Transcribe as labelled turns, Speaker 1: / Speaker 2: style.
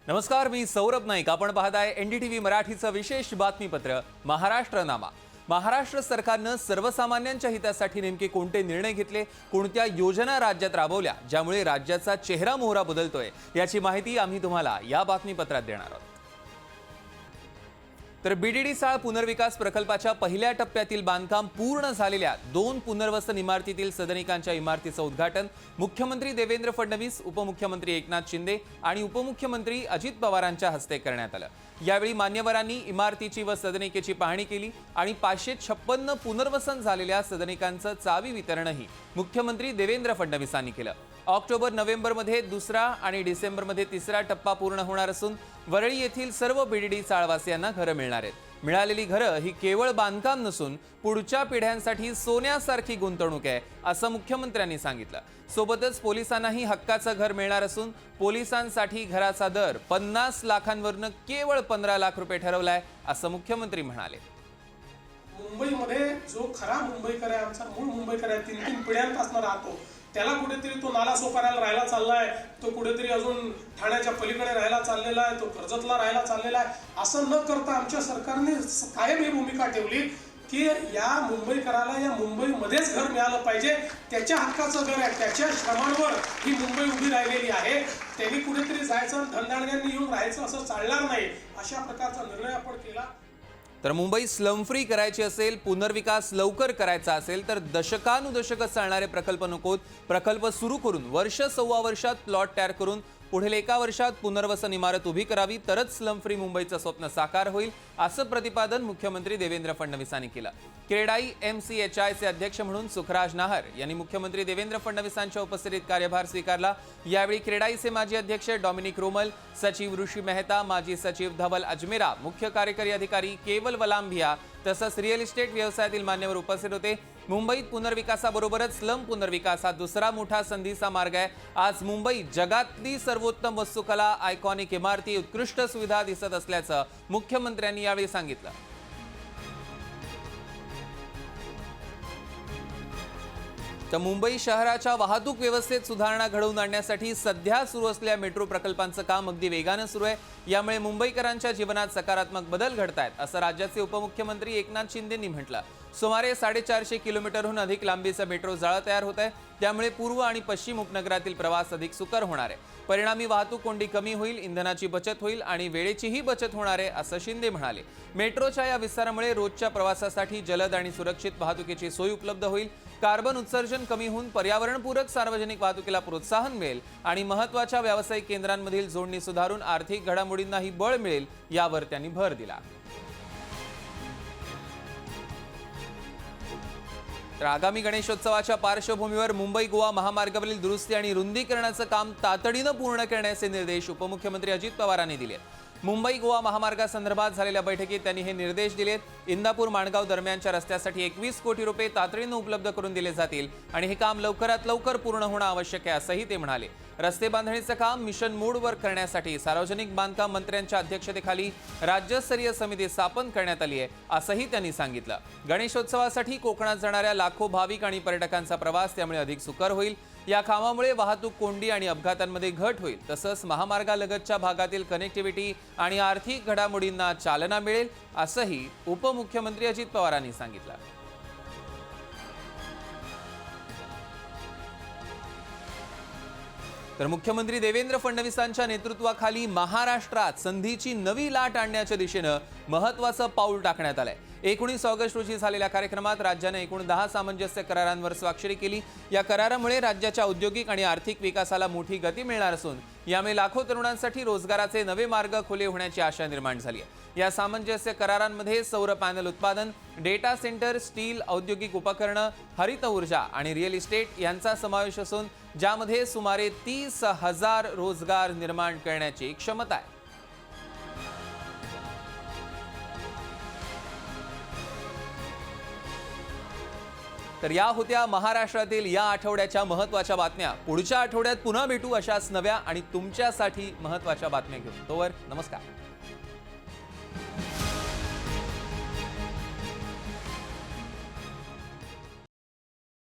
Speaker 1: नमस्कार, मी सौरभ नाईक. आपण पाहताय NDTV मराठीचं विशेष बातमीपत्र महाराष्ट्रनामा. महाराष्ट्र सरकारनं सर्वसामान्यांच्या हितासाठी नेमके कोणते निर्णय घेतले, कोणत्या योजना राज्यात राबवल्या ज्यामुळे राज्याचा चेहरा मोहरा बदलतोय, याची माहिती आम्ही तुम्हाला या बातमीपत्रात देणार आहोत. तर BDD साळ पुनर्विकास प्रकल्पाच्या पहिल्या टप्प्यातील बांधकाम पूर्ण झालेल्या 2 पुनर्वसन इमारतीतील सदनिकांच्या इमारतीचं उद्घाटन मुख्यमंत्री देवेंद्र फडणवीस, उपमुख्यमंत्री एकनाथ शिंदे आणि उपमुख्यमंत्री अजित पवारांच्या हस्ते करण्यात आलं. यावेळी मान्यवरांनी इमारतीची व सदनिकेची पाहणी केली आणि 556 पुनर्वसन झालेल्या सदनिकांचं चावी वितरणही मुख्यमंत्री देवेंद्र फडणवीसांनी केलं. ऑक्टोबर-नोव्हेंबरमध्ये दुसरा आणि डिसेंबरमध्ये तिसरा टप्पा पूर्ण होणार असून वरळी येथील सर्व BDD चाळवासियांना घरं मिळणार आहेत. मिळालेली घरं ही केवळ बांधकाम नसून पुढच्या पिढ्यांसाठी सोन्यासारखी गुंतवणूक आहे, असं मुख्यमंत्र्यांनी सांगितलं. सोबतच पोलिसांनाही हक्काचं घर मिळणार असून पोलिसांसाठी घराचा दर 50 लाखांवरनं केवळ 15 लाख रुपये ठरवलाय, असं मुख्यमंत्री म्हणाले.
Speaker 2: मुंबईमध्ये जो खरा मुंबईकर आहे, आमचा मूळ मुंबईकर आहे, 3 पिढ्यांपासून राहतो, त्याला कुठेतरी तो नालासोपाऱ्याला राहायला चाललाय, तो कुठेतरी अजून ठाण्याच्या पलीकडे राहायला चाललेला आहे, तो कर्जतला राहायला चाललेला आहे. असं न करता आमच्या सरकारने कायम ही भूमिका ठेवली की या मुंबईकराला या मुंबईमध्येच घर मिळालं पाहिजे. त्याच्या हक्काचं घर आहे, त्याच्या श्रमांवर ही मुंबई उभी राहिलेली आहे. त्यांनी कुठेतरी जायचं, धनधानग्यांनी येऊन राहायचं असं चालणार नाही, अशा प्रकारचा निर्णय आपण केला.
Speaker 1: तर मुंबई स्लम फ्री करायची असेल, पुनर्विकास लवकर करायचा असेल तर दशकानुदशकं चालणारे प्रकल्प नकोत. प्रकल्प सुरू करून वर्ष सव्वा वर्षात प्लॉट तयार करून पुढील 1 वर्षात पुनर्वसन इमारत उभी करावी, तरच स्लम फ्री मुंबईचं स्वप्न साकार होईल, असं प्रतिपादन मुख्यमंत्री देवेंद्र फडणवीसांनी केलं. क्रेडाई MCHIचे अध्यक्ष म्हणून सुखराज नाहर यांनी मुख्यमंत्री देवेंद्र फडणवीसांच्या उपस्थितीत कार्यभार स्वीकारला. यावेळी क्रेडाईचे माजी अध्यक्ष डॉमिनिक रोमल, सचिव ऋषी मेहता, माजी सचिव धवल अजमेरा, मुख्य कार्यकारी अधिकारी केवल वलांभिया तसंच रिअल इस्टेट व्यवसायातील मान्यवर उपस्थित होते. मुंबईत पुनर्विकासाबरोबरच स्लम पुनर्विकास हा दुसरा मोठा संधीचा मार्ग आहे. आज मुंबई जगातली सर्वोत्तम वस्तुकला, आयकॉनिक इमारती, उत्कृष्ट सुविधा दिसत असल्याचं मुख्यमंत्र्यांनी यावेळी सांगितलं. तर मुंबई शहराच्या वाहतूक व्यवस्थेत सुधारणा घडवून आणण्यासाठी सध्या सुरू असलेल्या मेट्रो प्रकल्पांचं काम अगदी वेगानं सुरू आहे. यामुळे मुंबईकरांच्या जीवनात सकारात्मक बदल घडतायत, असं राज्याचे उपमुख्यमंत्री एकनाथ शिंदेंनी म्हटलं. सुमारे 450 किलोमीटरहून अधिक लांबीचं मेट्रो जाळं तयार होत आहे. त्यामुळे पूर्व आणि पश्चिम उपनगरातील प्रवास अधिक सुकर होणार आहे. परिणामी वाहतूक कोंडी कमी होईल, इंधनाची बचत होईल आणि वेळेचीही बचत होणार आहे, असं शिंदे म्हणाले. मेट्रोच्या या विस्तारामुळे रोजच्या प्रवासासाठी जलद आणि सुरक्षित वाहतुकीची सोय उपलब्ध होईल. कार्बन उत्सर्जन कमी होऊन पर्यावरणपूरक सार्वजनिक वाहतुकीला प्रोत्साहन मिळेल आणि महत्त्वाच्या व्यावसायिक केंद्रांमधील जोडणी सुधारून आर्थिक घडामोडींनाही बळ मिळेल, यावर त्यांनी भर दिला. तर आगामी गणेशोत्सवाच्या पार्श्वभूमीवर मुंबई गोवा महामार्गावरील दुरुस्ती आणि रुंदीकरणाचं काम तातडीनं पूर्ण करण्याचे निर्देश उपमुख्यमंत्री अजित पवारांनी दिले. मुंबई गोवा महामार्गासंदर्भात झालेल्या बैठकीत त्यांनी हे निर्देश दिलेत. इंदापूर माणगाव दरम्यानच्या रस्त्यासाठी 21 कोटी रुपये तातडीनं उपलब्ध करून दिले जातील आणि हे काम लवकरात लवकर पूर्ण होणं आवश्यक आहे, असंही ते म्हणाले. रस्ते बांधणीचं काम मिशन मोडवर करण्यासाठी सार्वजनिक बांधकाम मंत्र्यांच्या अध्यक्षतेखाली राज्यस्तरीय समिती स्थापन करण्यात आली आहे, असंही त्यांनी सांगितलं. गणेशोत्सवासाठी कोकणात जाणाऱ्या लाखो भाविक आणि पर्यटकांचा प्रवास त्यामुळे अधिक सुकर होईल. या कामामुळे वाहतूक कोंडी आणि अपघातांमध्ये घट होईल, तसंच महामार्गालगतच्या भागातील कनेक्टिव्हिटी आणि आर्थिक घडामोडींना चालना मिळेल, असंही उपमुख्यमंत्री अजित पवारांनी सांगितलं. तर मुख्यमंत्री देवेंद्र फडणवीसांच्या नेतृत्वाखाली महाराष्ट्रात संधीची नवी लाट आणण्याच्या दिशेनं महत्त्वाचं पाऊल टाकण्यात आलंय. 19 ऑगस्ट रोजी झालेल्या कार्यक्रमात राज्याने एकूण 10 सामंजस्य करारांवर स्वाक्षरी केली. या करारामुळे राज्याच्या औद्योगिक आणि आर्थिक विकासाला मोठी गती मिळणार असून यामुळे लाखो तरुणांसाठी रोजगाराचे नवे मार्ग खुले होण्याची आशा निर्माण झाली आहे. या सामंजस्य करारांमध्ये सौर पॅनल उत्पादन, डेटा सेंटर, स्टील, औद्योगिक उपकरणं, हरित ऊर्जा आणि रिअल इस्टेट यांचा समावेश असून ज्यामध्ये सुमारे 30,000 रोजगार निर्माण करण्याची क्षमता आहे. तर या होत्या महाराष्ट्रातील या आठवड्याच्या महत्त्वाच्या बातम्या. पुढच्या आठवड्यात पुन्हा भेटू अशाच नव्या आणि तुमच्यासाठी महत्त्वाच्या बातम्या घेऊन. तोवर नमस्कार.